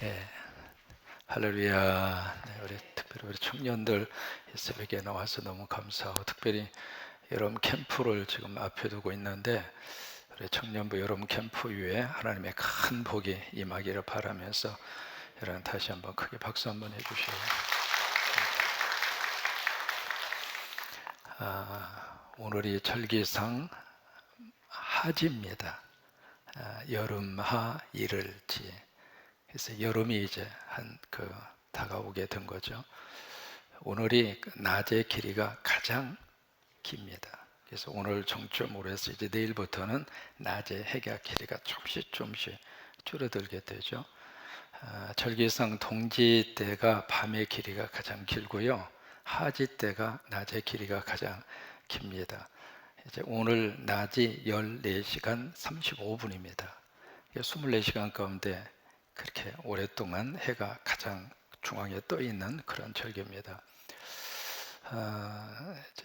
예, 할렐루야. 네, 특별히 우리 청년들 이 새벽에 나와서 너무 감사하고, 특별히 여러분 캠프를 지금 앞에 두고 있는데, 우리 청년부 여러분 캠프 위에 하나님의 큰 복이 임하기를 바라면서 여러분 다시 한번 크게 박수 한번 해주시고, 오늘이 절기상 하지입니다. 여름하 이를지. 그래서 여름이 이제 다가오게 된 거죠. 오늘이 낮의 길이가 가장 깁니다. 그래서 오늘 정점으로 해서 이제 내일부터는 낮의 해가 길이가 조금씩 줄어들게 되죠. 절기상 동지 때가 밤의 길이가 가장 길고요. 하지 때가 낮의 길이가 가장 깁니다. 이제 오늘 낮이 14시간 35분입니다. 24시간 가운데 그렇게 오랫동안 해가 가장 중앙에 떠 있는 그런 절기입니다.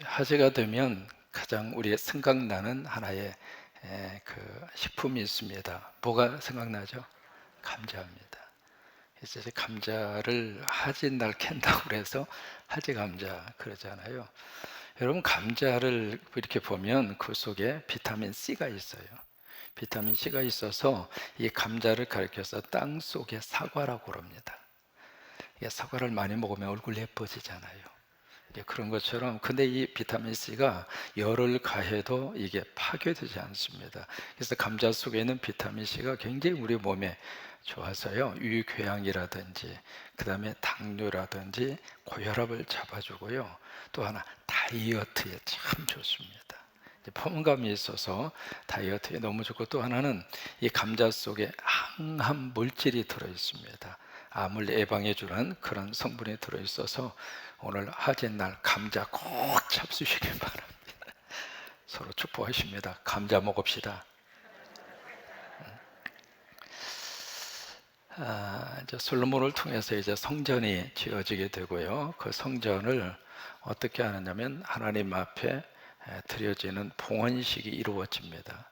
하지가 되면 가장 우리의 생각나는 하나의 식품이 있습니다. 뭐가 생각나죠? 감자입니다. 그래서 이제 감자를 하지 날 캔다고 해서 하지 감자 그러잖아요. 여러분, 감자를 이렇게 보면 그 속에 비타민 C가 있어요. 비타민 C가 있어서 이 감자를 가리켜서 땅 속의 사과라고 그럽니다. 사과를 많이 먹으면 얼굴 예뻐지잖아요. 그런 것처럼, 근데 이 비타민 C가 열을 가해도 이게 파괴되지 않습니다. 그래서 감자 속에 있는 비타민 C가 굉장히 우리 몸에 좋아서요, 유궤양이라든지 그 다음에 당뇨라든지 고혈압을 잡아주고요, 또 하나 다이어트에 참 좋습니다. 포만감이 있어서 다이어트에 너무 좋고, 또 하나는 이 감자 속에 항암 물질이 들어있습니다. 암을 예방해주는 그런 성분이 들어있어서 오늘 하진날 감자 꼭 잡수시길 바랍니다. 서로 축복하십니다. 감자 먹읍시다. 이제 솔로몬을 통해서 이제 성전이 지어지게 되고요. 그 성전을 어떻게 하느냐면 하나님 앞에 드려지는 봉헌식이 이루어집니다.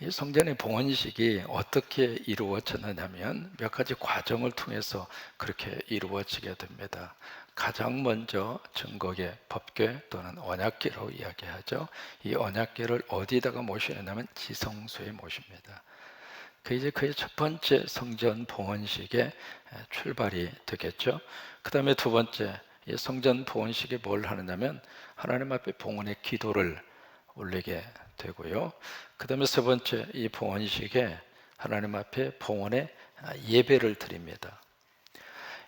이 성전의 봉헌식이 어떻게 이루어졌느냐면 몇 가지 과정을 통해서 그렇게 이루어지게 됩니다. 가장 먼저 증거계, 법궤 또는 언약궤로 이야기하죠. 이 언약궤를 어디다가 모시느냐면 지성소에 모십니다. 그게 첫 번째 성전 봉헌식의 출발이 되겠죠. 그 다음에 두 번째, 이 성전 봉헌식에 뭘 하느냐면 하나님 앞에 봉헌의 기도를 올리게 되고요. 그 다음에 세 번째, 이 봉헌식에 하나님 앞에 봉헌의 예배를 드립니다.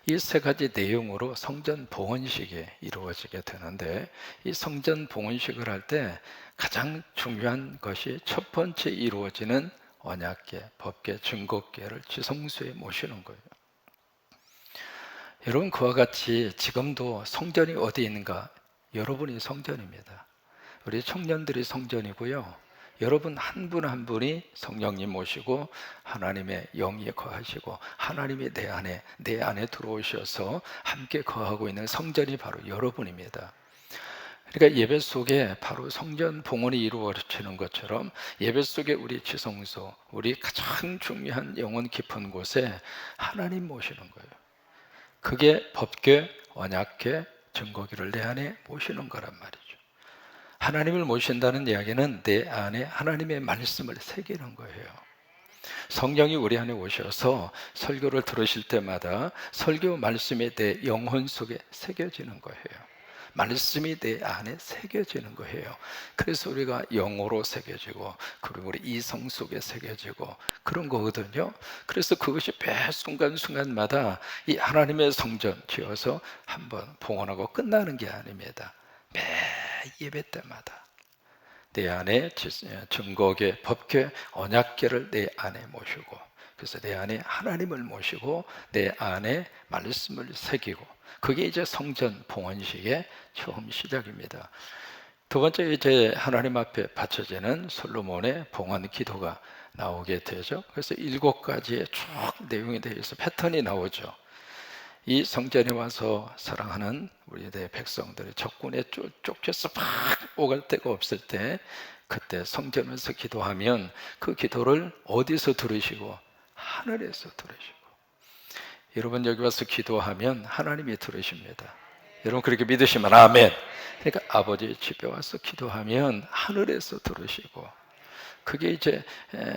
이 세 가지 내용으로 성전 봉헌식이 이루어지게 되는데, 이 성전 봉헌식을 할 때 가장 중요한 것이 첫 번째 이루어지는 언약궤, 법궤, 증거궤를 지성소에 모시는 거예요. 여러분, 그와 같이 지금도 성전이 어디 있는가? 여러분이 성전입니다. 우리 청년들이 성전이고요. 여러분 한 분 한 분이 성령님 모시고 하나님의 영이 거하시고 하나님이 내 안에 들어오셔서 함께 거하고 있는 성전이 바로 여러분입니다. 그러니까 예배 속에 바로 성전 봉헌이 이루어지는 것처럼 예배 속에 우리 지성소, 우리 가장 중요한 영혼 깊은 곳에 하나님 모시는 거예요. 그게 법궤, 언약궤, 증거궤를 내 안에 모시는 거란 말이죠. 하나님을 모신다는 이야기는 내 안에 하나님의 말씀을 새기는 거예요. 성령이 우리 안에 오셔서 설교를 들으실 때마다 설교 말씀이 내 영혼 속에 새겨지는 거예요. 말씀이 내 안에 새겨지는 거예요. 그래서 우리가 영어로 새겨지고, 그리고 우리 이성 속에 새겨지고 그런 거거든요. 그래서 그것이 매 순간순간마다 이 하나님의 성전 지어서 한번 봉헌하고 끝나는 게 아닙니다. 매 예배 때마다 내 안에 증거궤, 법궤, 언약궤를 내 안에 모시고, 그래서 내 안에 하나님을 모시고 내 안에 말씀을 새기고, 그게 이제 성전 봉헌식의 처음 시작입니다. 두 번째, 이제 하나님 앞에 바쳐지는 솔로몬의 봉헌 기도가 나오게 되죠. 그래서 7가지의 쭉 내용에 대해서 패턴이 나오죠. 이 성전에 와서 사랑하는 우리 내 백성들이 적군에 쫓겨서 막 오갈 데가 없을 때, 그때 성전에서 기도하면 그 기도를 어디서 들으시고? 하늘에서 들으시고. 여러분 여기 와서 기도하면 하나님이 들으십니다. 여러분 그렇게 믿으시면 아멘. 그러니까 아버지 집에 와서 기도하면 하늘에서 들으시고, 그게 이제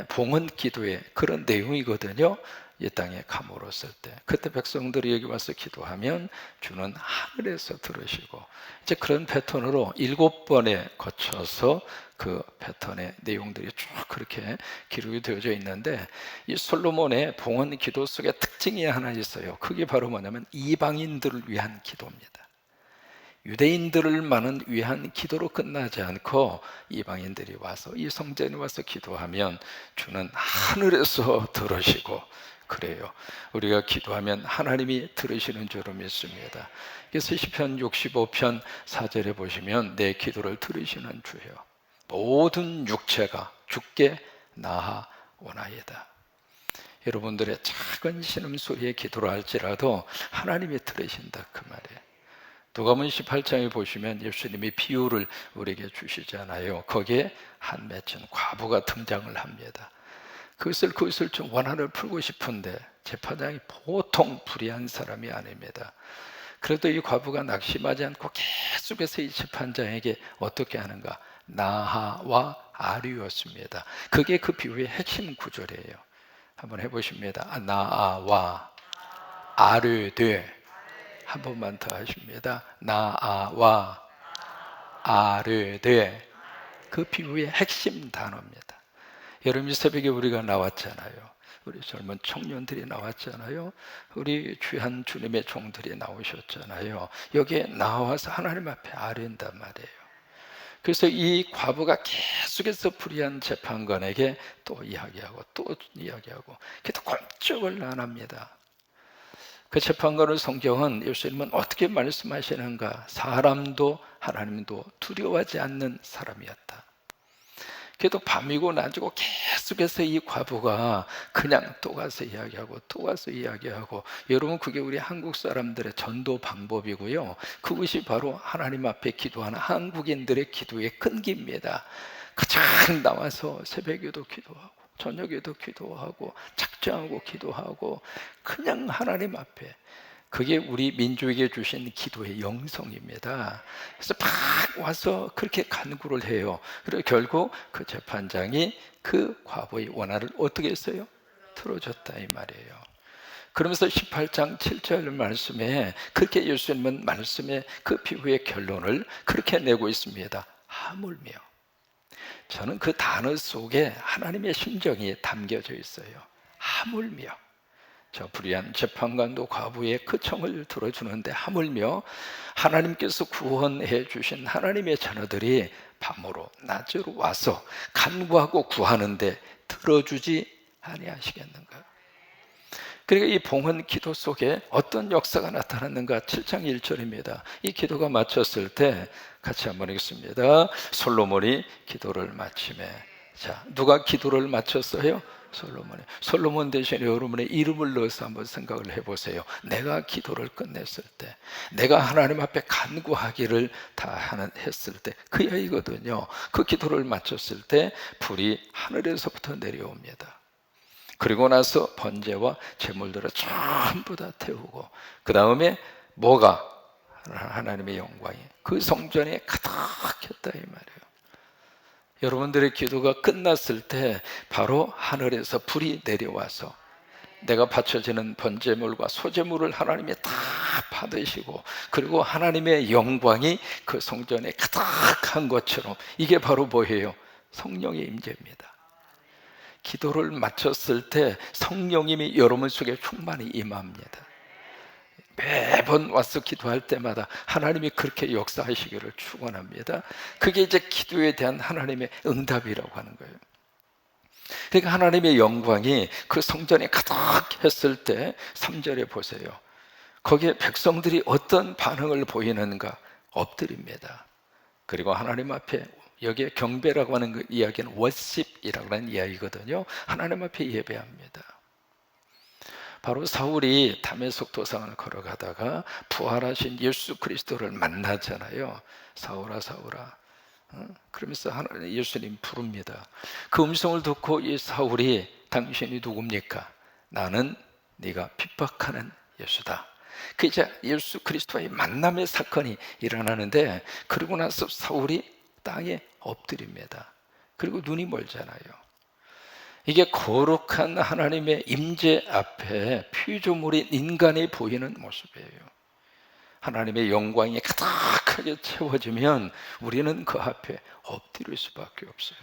봉헌 기도의 그런 내용이거든요. 이 땅에 가물었을 때, 그때 백성들이 여기 와서 기도하면 주는 하늘에서 들으시고, 이제 그런 패턴으로 7번에 거쳐서 그 패턴의 내용들이 쭉 그렇게 기록이 되어져 있는데, 이 솔로몬의 봉헌 기도 속에 특징이 하나 있어요. 그게 바로 뭐냐면 이방인들을 위한 기도입니다. 유대인들만은 위한 기도로 끝나지 않고 이방인들이 와서 이 성전에 와서 기도하면 주는 하늘에서 들으시고, 그래요. 우리가 기도하면 하나님이 들으시는 줄로 믿습니다. 그래서 시편 65편 4절에 보시면 내 기도를 들으시는 주여 모든 육체가 주께 나아오나이다. 여러분들의 작은 신음소리에 기도를 할지라도 하나님이 들으신다, 그 말이에요. 누가복음 18장에 보시면 예수님이 비유를 우리에게 주시잖아요. 거기에 한 맺힌 과부가 등장을 합니다. 그것을 좀 원한을 풀고 싶은데 재판장이 보통 불의한 사람이 아닙니다. 그래도 이 과부가 낙심하지 않고 계속해서 이 재판장에게 어떻게 하는가? 나하와 아류였습니다. 그게 그 비유의 핵심 구절이에요. 한번 해보십니다. 나아와 아류되. 한 번만 더 하십니다. 나아와 아르되. 그 비유의 핵심 단어입니다. 여러분 이 새벽에 우리가 나왔잖아요. 우리 젊은 청년들이 나왔잖아요. 우리 귀한 주님의 종들이 나오셨잖아요. 여기에 나와서 하나님 앞에 아뢰는단 말이에요. 그래서 이 과부가 계속해서 불의한 재판관에게 또 이야기하고 또 이야기하고, 그래도 꼼짝을 안 합니다. 그 재판관을 성경은 예수님은 어떻게 말씀하시는가? 사람도 하나님도 두려워하지 않는 사람이었다. 그래도 밤이고 낮이고 계속해서 이 과부가 그냥 또 가서 이야기하고 또 가서 이야기하고, 여러분 그게 우리 한국 사람들의 전도 방법이고요. 그것이 바로 하나님 앞에 기도하는 한국인들의 기도의 끈기입니다. 가장 나와서 새벽에도 기도하고 저녁에도 기도하고 작정하고 기도하고 그냥 하나님 앞에, 그게 우리 민족에게 주신 기도의 영성입니다. 그래서 막 와서 그렇게 간구를 해요. 그리고 결국 그 재판장이 그 과부의 원한을 어떻게 했어요? 들어줬다 이 말이에요. 그러면서 18장 7절 말씀에 그렇게 예수님은 말씀의 그 비유의 결론을 그렇게 내고 있습니다. 하물며. 저는 그 단어 속에 하나님의 심정이 담겨져 있어요. 하물며. 저 불의한 재판관도 과부의 그 청을 들어주는데 하물며 하나님께서 구원해 주신 하나님의 자녀들이 밤으로 낮으로 와서 간구하고 구하는데 들어주지 아니하시겠는가? 그러니까 이 봉헌 기도 속에 어떤 역사가 나타났는가? 7장 1절입니다. 이 기도가 마쳤을 때 같이 한번 읽겠습니다. 솔로몬이 기도를 마치매. 자, 누가 기도를 마쳤어요? 솔로몬이. 솔로몬 대신에 여러분의 이름을 넣어서 한번 생각을 해보세요. 내가 기도를 끝냈을 때, 내가 하나님 앞에 간구하기를 다 했을 때, 그 이야기거든요. 그 기도를 마쳤을 때 불이 하늘에서부터 내려옵니다. 그리고 나서 번제와 제물들을 전부 다 태우고, 그 다음에 뭐가? 하나님의 영광이 그 성전에 가득했다 이 말이에요. 여러분들의 기도가 끝났을 때 바로 하늘에서 불이 내려와서 내가 바쳐지는 번제물과 소제물을 하나님이 다 받으시고, 그리고 하나님의 영광이 그 성전에 가득한 것처럼, 이게 바로 뭐예요? 성령의 임재입니다. 기도를 마쳤을 때 성령님이 여러분 속에 충만히 임합니다. 매번 와서 기도할 때마다 하나님이 그렇게 역사하시기를 축원합니다. 그게 이제 기도에 대한 하나님의 응답이라고 하는 거예요. 그러니까 하나님의 영광이 그 성전에 가득했을 때 3절에 보세요. 거기에 백성들이 어떤 반응을 보이는가? 엎드립니다. 그리고 하나님 앞에, 여기에 경배라고 하는 그 이야기는 워십이라고 하는 이야기거든요. 하나님 앞에 예배합니다. 바로 사울이 다메섹 도상을 걸어가다가 부활하신 예수 그리스도를 만나잖아요. 사울아 사울아, 그러면서 예수님 부릅니다. 그 음성을 듣고 이 사울이 당신이 누굽니까? 나는 네가 핍박하는 예수다. 그 이제 예수 그리스도와의 만남의 사건이 일어나는데, 그러고 나서 사울이 땅에 엎드립니다. 그리고 눈이 멀잖아요. 이게 거룩한 하나님의 임재 앞에 피조물인 인간이 보이는 모습이에요. 하나님의 영광이 가득하게 채워지면 우리는 그 앞에 엎드릴 수밖에 없어요.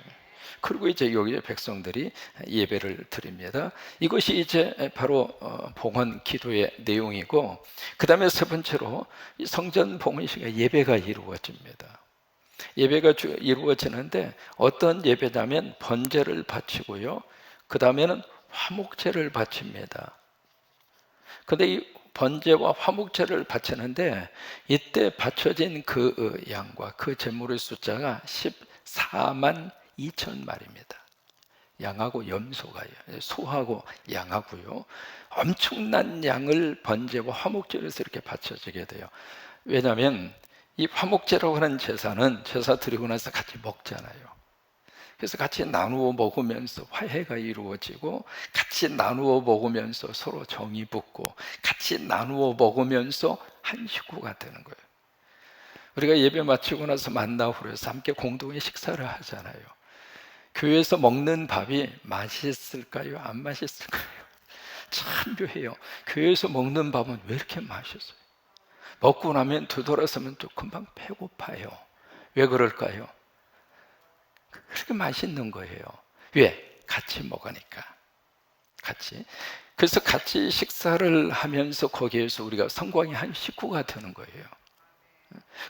그리고 이제 여기에 백성들이 예배를 드립니다. 이것이 이제 바로 봉헌 기도의 내용이고, 그 다음에 세 번째로 이 성전 봉헌식의 예배가 이루어집니다. 예배가 이루어지는데 어떤 예배냐면 번제를 바치고요, 그 다음에는 화목제를 바칩니다. 근데 이 번제와 화목제를 바치는데, 이때 바쳐진 그 양과 그 제물의 숫자가 14만 2천 마리입니다. 양하고 염소가요. 소하고 양하고요. 엄청난 양을 번제와 화목제에서 이렇게 바쳐지게 돼요. 왜냐하면 이 화목제라고 하는 제사는 제사 드리고 나서 같이 먹잖아요. 그래서 같이 나누어 먹으면서 화해가 이루어지고, 같이 나누어 먹으면서 서로 정이 붙고, 같이 나누어 먹으면서 한 식구가 되는 거예요. 우리가 예배 마치고 나서 만나고 그래서 함께 공동의 식사를 하잖아요. 교회에서 먹는 밥이 맛있을까요? 안 맛있을까요? 참 묘해요. 교회에서 먹는 밥은 왜 이렇게 맛있어요? 먹고 나면 되돌아서면 또 금방 배고파요. 왜 그럴까요? 그렇게 맛있는 거예요. 왜? 같이 먹으니까. 같이. 그래서 같이 식사를 하면서 거기에서 우리가 성광의 한 식구가 되는 거예요.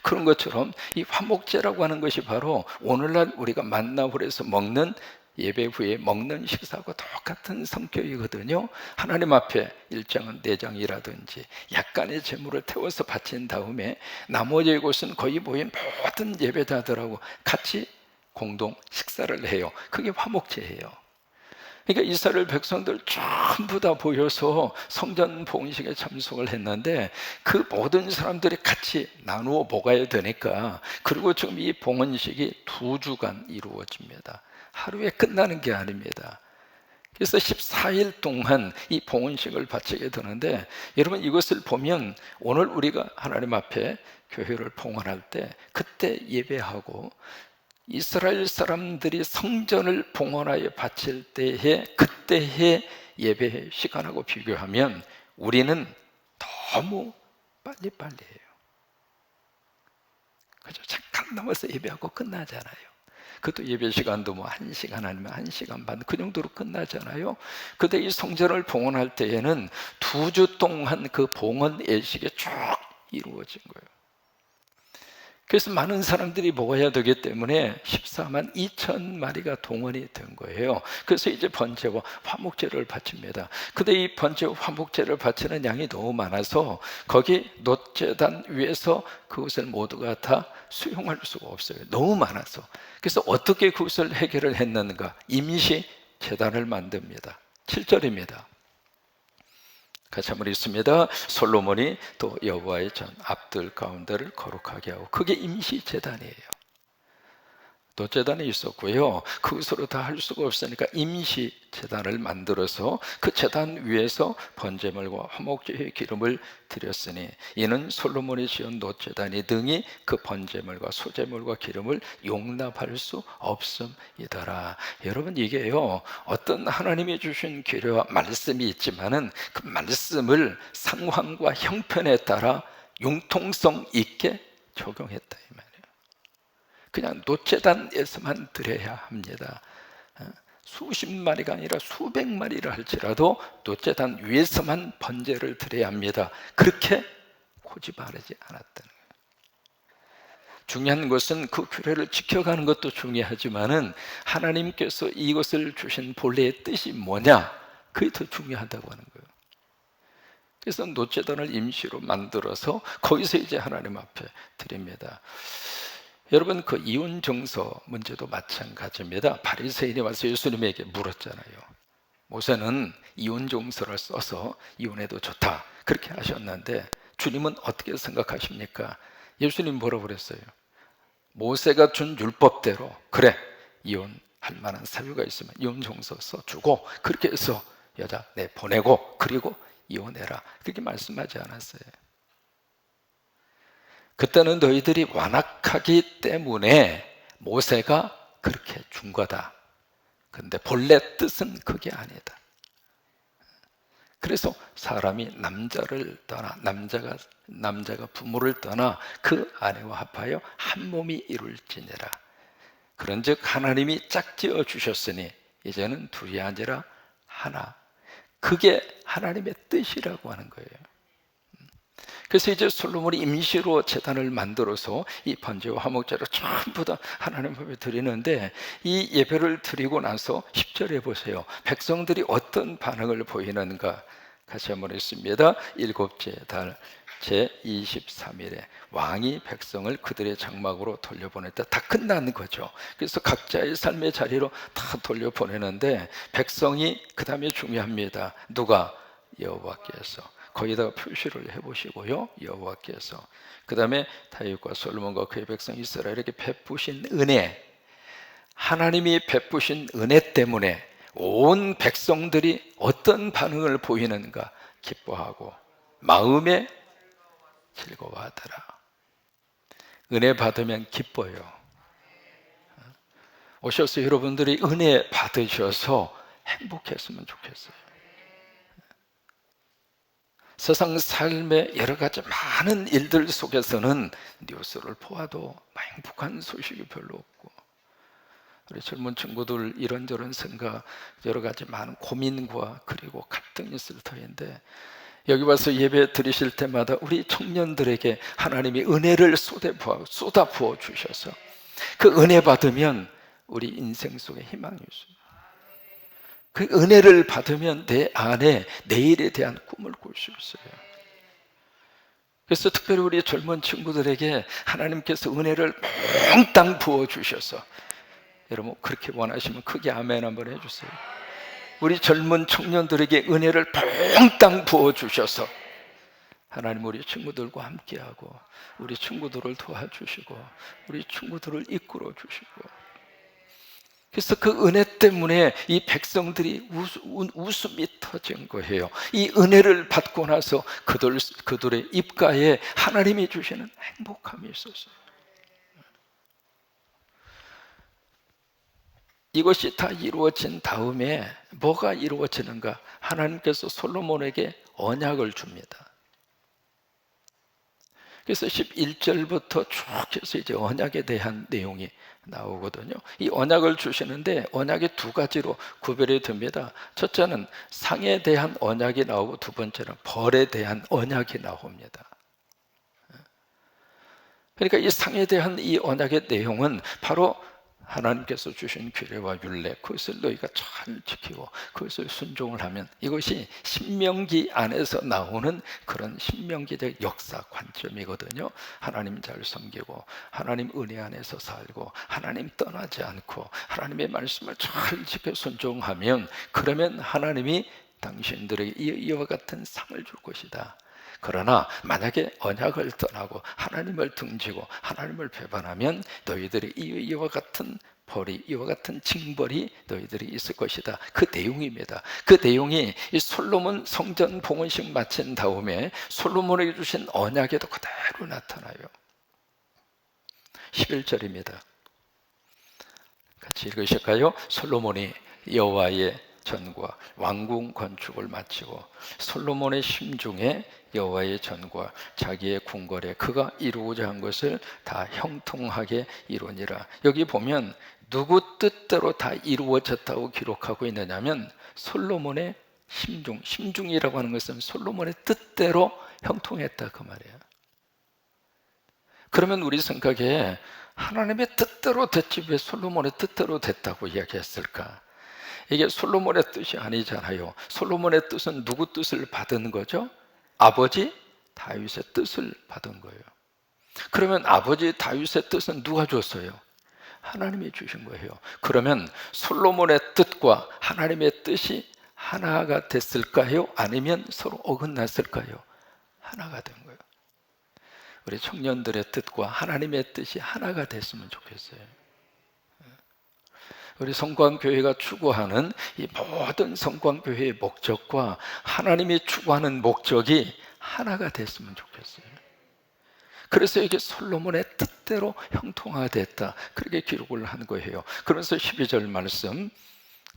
그런 것처럼 이 화목제라고 하는 것이 바로 오늘날 우리가 만나고 해서 먹는, 예배 후에 먹는 식사하고 똑같은 성격이거든요. 하나님 앞에 일장은 내장이라든지 약간의 제물을 태워서 바친 다음에 나머지 곳은 거의 모인 모든 예배자들하고 같이 공동 식사를 해요. 그게 화목제예요. 그러니까 이스라엘 백성들 전부 다 모여서 성전 봉헌식에 참석을 했는데, 그 모든 사람들이 같이 나누어 먹어야 되니까, 그리고 지금 이 봉헌식이 2주간 이루어집니다. 하루에 끝나는 게 아닙니다. 그래서 14일 동안 이 봉헌식을 바치게 되는데, 여러분 이것을 보면 오늘 우리가 하나님 앞에 교회를 봉헌할 때 그때 예배하고, 이스라엘 사람들이 성전을 봉헌하여 바칠 때의 그때의 예배 시간하고 비교하면 우리는 너무 빨리빨리해요. 그죠? 잠깐 남아서 예배하고 끝나잖아요. 그것도 예배 시간도 뭐 1시간 아니면 1시간 반 그 정도로 끝나잖아요. 근데 이 성전을 봉헌할 때에는 2주 동안 그 봉헌 예식이 쭉 이루어진 거예요. 그래서 많은 사람들이 먹어야 되기 때문에 14만 2천 마리가 동원이 된 거예요. 그래서 이제 번제와 화목제를 바칩니다. 근데 이 번제와 화목제를 바치는 양이 너무 많아서 거기 놋제단 위에서 그것을 모두가 다 수용할 수가 없어요. 너무 많아서. 그래서 어떻게 그것을 해결을 했는가? 임시 제단을 만듭니다. 7절입니다. 같이 한번 읽습니다. 솔로몬이 또 여호와의 전 앞들 가운데를 거룩하게 하고, 그게 임시 제단이에요. 놋제단이 있었고요, 그것으로 다 할 수가 없으니까 임시 제단을 만들어서 그 제단 위에서 번제물과 화목제의 기름을 드렸으니, 이는 솔로몬이 지은 놋제단이 등이 그 번제물과 소제물과 기름을 용납할 수 없음이더라. 여러분 이게요, 어떤 하나님이 주신 규례와 말씀이 있지만은 그 말씀을 상황과 형편에 따라 융통성 있게 적용했다 이 말이에요. 그냥 놋제단에서만 드려야 합니다. 수십 마리가 아니라 수백 마리를 할지라도 놋제단 위에서만 번제를 드려야 합니다. 그렇게 고집하지 않았다는 거예요. 중요한 것은 그 규례를 지켜가는 것도 중요하지만은 하나님께서 이것을 주신 본래의 뜻이 뭐냐, 그게 더 중요하다고 하는 거예요. 그래서 놋제단을 임시로 만들어서 거기서 이제 하나님 앞에 드립니다. 여러분 그 이혼 정서 문제도 마찬가지입니다. 바리새인이 와서 예수님에게 물었잖아요. 모세는 이혼 정서를 써서 이혼해도 좋다 그렇게 하셨는데 주님은 어떻게 생각하십니까? 예수님 뭐라고 그랬어요? 모세가 준 율법대로 그래 이혼할 만한 사유가 있으면 이혼 정서 써주고, 그렇게 해서 여자 내 보내고 그리고 이혼해라, 그렇게 말씀하지 않았어요. 그때는 너희들이 완악하기 때문에 모세가 그렇게 준 거다. 근데 본래 뜻은 그게 아니다. 그래서 사람이 남자를 떠나, 남자가 부모를 떠나 그 아내와 합하여 한 몸이 이룰지니라. 그런즉 하나님이 짝지어 주셨으니 이제는 둘이 아니라 하나. 그게 하나님의 뜻이라고 하는 거예요. 그래서 이제 솔로몬이 임시로 제단을 만들어서 이 번제와 화목제를 전부 다 하나님 앞에 드리는데, 이 예배를 드리고 나서 10절에 보세요. 백성들이 어떤 반응을 보이는가. 같이 한번 읽습니다. 일곱째 달 제23일에 왕이 백성을 그들의 장막으로 돌려보냈다. 다 끝난 거죠. 그래서 각자의 삶의 자리로 다 돌려보내는데, 백성이 그 다음에 중요합니다. 누가? 여호와께서. 거기다가 표시를 해보시고요. 여호와께서. 그 다음에 다윗과 솔로몬과 그의 백성 이스라엘에게 베푸신 은혜, 하나님이 베푸신 은혜 때문에 온 백성들이 어떤 반응을 보이는가? 기뻐하고 마음에 즐거워하더라. 은혜 받으면 기뻐요. 오셔서 여러분들이 은혜 받으셔서 행복했으면 좋겠어요. 세상 삶의 여러 가지 많은 일들 속에서는 뉴스를 보아도 행복한 소식이 별로 없고, 우리 젊은 친구들 이런저런 생각, 여러 가지 많은 고민과 그리고 갈등이 있을 터인데, 여기 와서 예배 드리실 때마다 우리 청년들에게 하나님이 은혜를 쏟아부어 주셔서 그 은혜 받으면 우리 인생 속에 희망이 있습니다. 그 은혜를 받으면 내 안에 내일에 대한 꿈을 꿀 수 있어요. 그래서 특별히 우리 젊은 친구들에게 하나님께서 은혜를 몽땅 부어주셔서, 여러분 그렇게 원하시면 크게 아멘 한번 해주세요. 우리 젊은 청년들에게 은혜를 몽땅 부어주셔서 하나님 우리 친구들과 함께하고 우리 친구들을 도와주시고 우리 친구들을 이끌어 주시고, 그래서 그 은혜 때문에 이 백성들이 웃음이 터진 거예요. 이 은혜를 받고 나서 그들의 입가에 하나님이 주시는 행복함이 있었어요. 이것이 다 이루어진 다음에 뭐가 이루어지는가? 하나님께서 솔로몬에게 언약을 줍니다. 그래서 11절부터 쭉 해서 이제 언약에 대한 내용이 나오거든요. 이 언약을 주시는데 언약이 두 가지로 구별이 됩니다. 첫째는 상에 대한 언약이 나오고, 두 번째는 벌에 대한 언약이 나옵니다. 그러니까 이 상에 대한 이 언약의 내용은 바로 하나님께서 주신 규례와 율례, 그것을 너희가 잘 지키고 그것을 순종을 하면, 이것이 신명기 안에서 나오는 그런 신명기적 역사 관점이거든요. 하나님 잘 섬기고 하나님 은혜 안에서 살고 하나님 떠나지 않고 하나님의 말씀을 잘 지켜 순종하면, 그러면 하나님이 당신들에게 이와 같은 상을 줄 것이다. 그러나 만약에 언약을 떠나고 하나님을 등지고 하나님을 배반하면 너희들이 이와 같은 벌이, 이와 같은 징벌이 너희들이 있을 것이다. 그 내용입니다. 그 내용이 이 솔로몬 성전 봉헌식 마친 다음에 솔로몬에게 주신 언약에도 그대로 나타나요. 11절입니다. 같이 읽으실까요? 솔로몬이 여호와의 전과 왕궁 건축을 마치고 솔로몬의 심중에 여호와의 전과 자기의 궁궐에 그가 이루고자 한 것을 다 형통하게 이루니라. 여기 보면 누구 뜻대로 다 이루어졌다고 기록하고 있느냐면 솔로몬의 심중이라고 하는 것은 솔로몬의 뜻대로 형통했다 그 말이에요. 그러면 우리 생각에 하나님의 뜻대로 됐지 왜 솔로몬의 뜻대로 됐다고 이야기했을까? 이게 솔로몬의 뜻이 아니잖아요. 솔로몬의 뜻은 누구 뜻을 받은 거죠? 아버지 다윗의 뜻을 받은 거예요. 그러면 아버지 다윗의 뜻은 누가 줬어요? 하나님이 주신 거예요. 그러면 솔로몬의 뜻과 하나님의 뜻이 하나가 됐을까요? 아니면 서로 어긋났을까요? 하나가 된 거예요. 우리 청년들의 뜻과 하나님의 뜻이 하나가 됐으면 좋겠어요. 우리 성광교회가 추구하는 이 모든 성광교회의 목적과 하나님이 추구하는 목적이 하나가 됐으면 좋겠어요. 그래서 이게 솔로몬의 뜻대로 형통화됐다, 그렇게 기록을 한 거예요. 그러면서 12절 말씀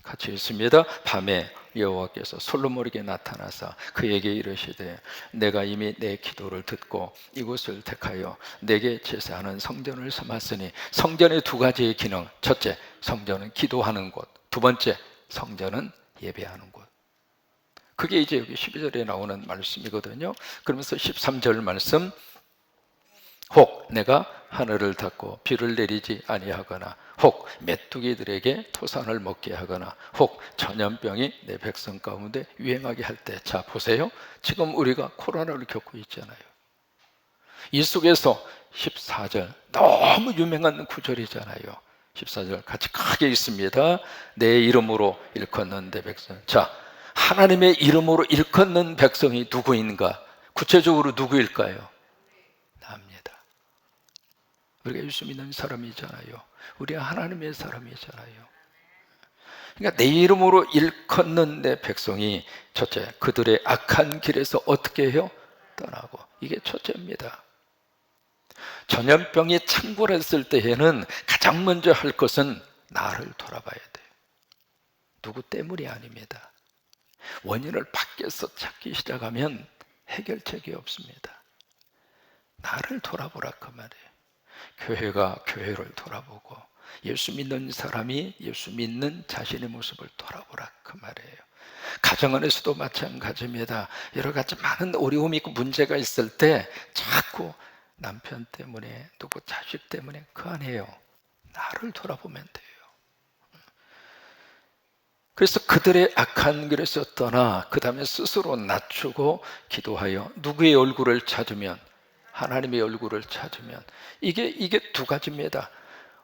같이 있습니다. 밤에 여호와께서 솔로몬에게 나타나사 그에게 이르시되 내가 이미 내 기도를 듣고 이곳을 택하여 내게 제사하는 성전을 삼았으니, 성전의 두 가지의 기능, 첫째 성전은 기도하는 곳, 두 번째 성전은 예배하는 곳. 그게 이제 여기 12절에 나오는 말씀이거든요. 그러면서 13절 말씀, 혹 내가 하늘을 닫고 비를 내리지 아니하거나, 혹 메뚜기들에게 토산을 먹게 하거나, 혹 전염병이 내 백성 가운데 유행하게 할 때. 자 보세요, 지금 우리가 코로나를 겪고 있잖아요. 이 속에서 14절 너무 유명한 구절이잖아요. 14절 같이 크게 있습니다. 내 이름으로 일컫는 내 백성. 자, 하나님의 이름으로 일컫는 백성이 누구인가? 구체적으로 누구일까요? 나입니다. 우리가 예수 믿는 사람이잖아요. 우리가 하나님의 사람이잖아요. 그러니까 내 이름으로 일컫는 내 백성이, 첫째 그들의 악한 길에서 어떻게 해요? 떠나고. 이게 첫째입니다. 전염병이 창궐했을 때에는 가장 먼저 할 것은 나를 돌아봐야 돼요. 누구 때문이 아닙니다. 원인을 밖에서 찾기 시작하면 해결책이 없습니다. 나를 돌아보라 그 말이에요. 교회가 교회를 돌아보고, 예수 믿는 사람이 예수 믿는 자신의 모습을 돌아보라 그 말이에요. 가정 안에서도 마찬가지입니다. 여러 가지 많은 어려움이 있고 문제가 있을 때 자꾸 남편 때문에, 누구 자식 때문에, 그 아니에요. 나를 돌아보면 돼요. 그래서 그들의 악한 길에서 떠나 그 다음에 스스로 낮추고 기도하여 누구의 얼굴을 찾으면? 하나님의 얼굴을 찾으면. 이게 두 가지입니다.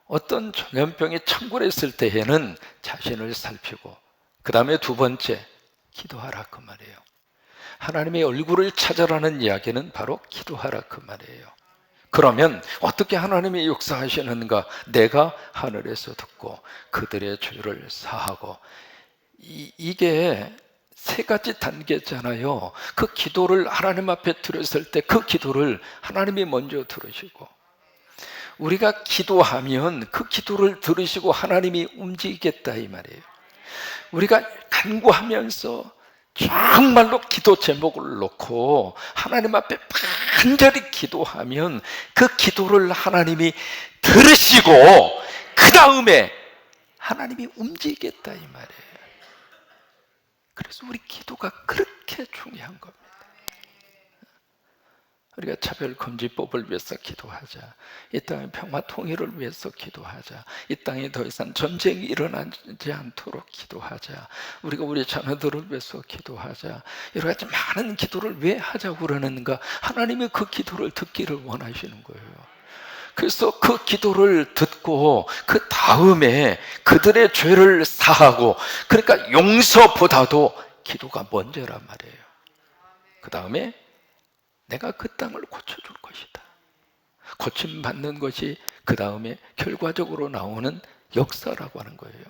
어떤 전염병이 창궐했을 때에는 자신을 살피고, 그 다음에 두 번째 기도하라 그 말이에요. 하나님의 얼굴을 찾아라는 이야기는 바로 기도하라 그 말이에요. 그러면 어떻게 하나님이 역사하시는가? 내가 하늘에서 듣고 그들의 죄를 사하고. 이게 세 가지 단계잖아요. 그 기도를 하나님 앞에 드렸을 때 그 기도를 하나님이 먼저 들으시고, 우리가 기도하면 그 기도를 들으시고 하나님이 움직이겠다 이 말이에요. 우리가 간구하면서 정말로 기도 제목을 놓고 하나님 앞에 간절히 기도하면 그 기도를 하나님이 들으시고 그 다음에 하나님이 움직이겠다 이 말이에요. 그래서 우리 기도가 그렇게 중요한 겁니다. 우리가 차별금지법을 위해서 기도하자. 이 땅의 평화 통일을 위해서 기도하자. 이 땅에 더 이상 전쟁이 일어나지 않도록 기도하자. 우리가 우리 자녀들을 위해서 기도하자. 여러 가지 많은 기도를 왜 하자고 그러는가? 하나님이 그 기도를 듣기를 원하시는 거예요. 그래서 그 기도를 듣고 그 다음에 그들의 죄를 사하고, 그러니까 용서보다도 기도가 먼저란 말이에요. 그 다음에 내가 그 땅을 고쳐줄 것이다. 고침받는 것이 그 다음에 결과적으로 나오는 역사라고 하는 거예요.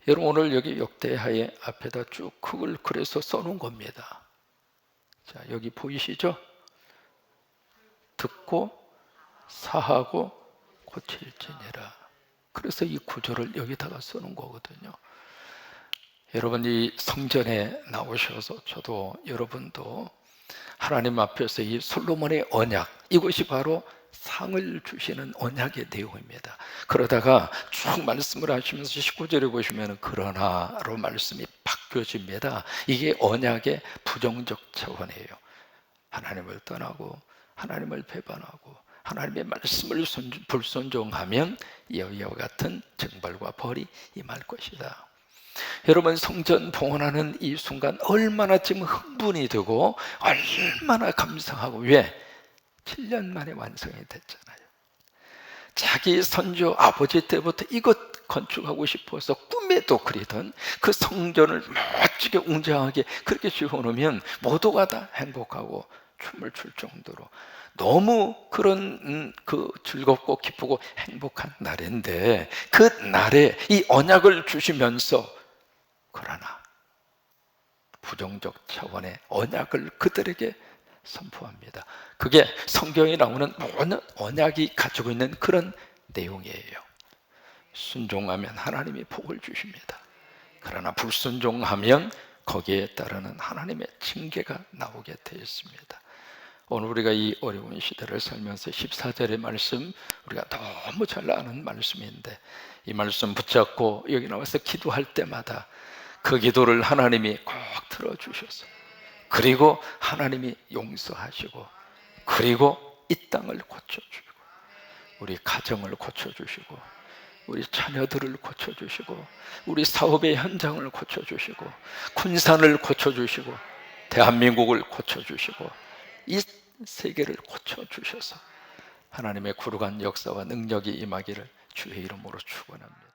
여러분, 오늘 여기 역대하의 앞에다 쭉 그걸 그래서 써놓은 겁니다. 자, 여기 보이시죠? 듣고 사하고 고칠지니라. 그래서 이 구절을 여기다가 써놓은 거거든요. 여러분, 이 성전에 나오셔서 저도 여러분도 하나님 앞에서 이 솔로몬의 언약, 이것이 바로 상을 주시는 언약의 내용입니다. 그러다가 쭉 말씀을 하시면서 19절에 보시면 그러나로 말씀이 바뀌어집니다. 이게 언약의 부정적 차원이에요. 하나님을 떠나고 하나님을 배반하고 하나님의 말씀을 불순종하면 이와 같은 징벌과 벌이 임할 것이다. 여러분, 성전 봉헌하는 이 순간 얼마나 지금 흥분이 되고 얼마나 감사하고. 왜? 7년 만에 완성이 됐잖아요. 자기 선조 아버지 때부터 이것 건축하고 싶어서 꿈에도 그리던 그 성전을 멋지게 웅장하게 그렇게 지어놓으면 모두가 다 행복하고 춤을 출 정도로 너무 그런 그 즐겁고 기쁘고 행복한 날인데, 그 날에 이 언약을 주시면서 그러나 부정적 차원의 언약을 그들에게 선포합니다. 그게 성경에 나오는 모든 언약이 가지고 있는 그런 내용이에요. 순종하면 하나님이 복을 주십니다. 그러나 불순종하면 거기에 따르는 하나님의 징계가 나오게 되어 있습니다. 오늘 우리가 이 어려운 시대를 살면서 14절의 말씀, 우리가 너무 잘 아는 말씀인데 이 말씀 붙잡고 여기 나와서 기도할 때마다 그 기도를 하나님이 꼭 들어주셔서, 그리고 하나님이 용서하시고, 그리고 이 땅을 고쳐주시고, 우리 가정을 고쳐주시고, 우리 자녀들을 고쳐주시고, 우리 사업의 현장을 고쳐주시고, 군산을 고쳐주시고, 대한민국을 고쳐주시고, 이 세계를 고쳐주셔서 하나님의 거룩한 역사와 능력이 임하기를 주의 이름으로 축원합니다.